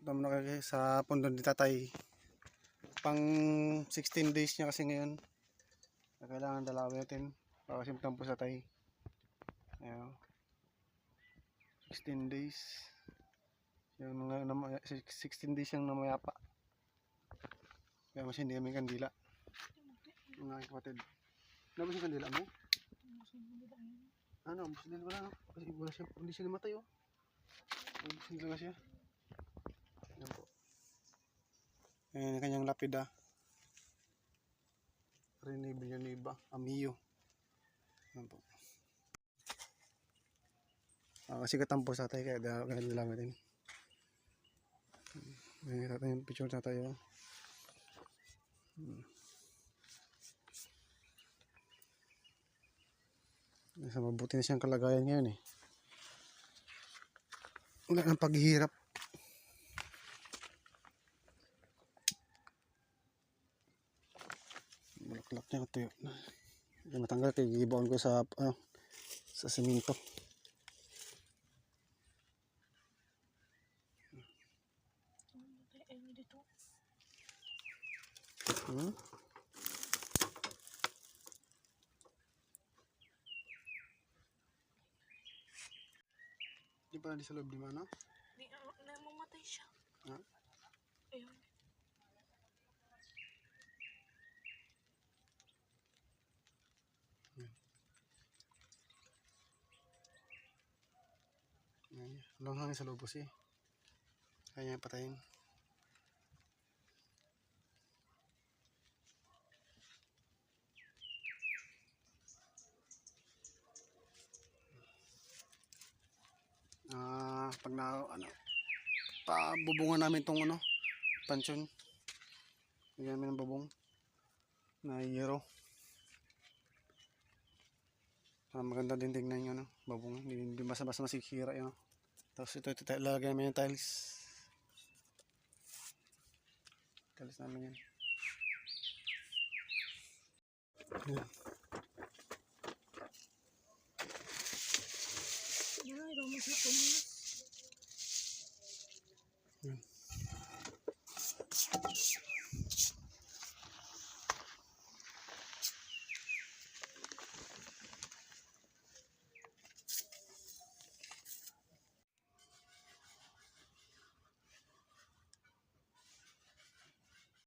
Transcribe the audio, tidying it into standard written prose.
Ito muna kayo sa pundon ni tatay. Pang 16 days niya kasi ngayon. Kailangan dalawin natin para simpan po sa tatay. Ayan. 16 days. Yung 16 days yung namayapa. Kaya mas hindi kami kandila. Mga kapatid. Ano ba yung kandila mo? Ano? Muslin wala. Kasi wala siya. Hindi siya namatay oh. Muslin lang siya. Ayan po. Ayan yung kanyang lapida. Rene Villanueva Amiyo. Ayan po. Kasi katampo sa tayo kaya dalaman din. Ayan natin yung picture na tayo. Nasa mabuti na siyang kalagayan ngayon eh. Wala nang paghihirap. Bulaklak niya tuyo na. Matanggal kay gibaon ko sa semento. Di pala di sa loob di mana? Di, namamatay siya. Ha? Ayun. Walang hangin sa loob kasi. Kaya niya patayin. Pag na pabubungan namin tong pansyon. Lagyan namin ng babong na yero. Maganda din tingnan yung babong. Hindi basta-basta masikira yun. Tapos ito lalagyan namin yung tiles. Tiles namin yan.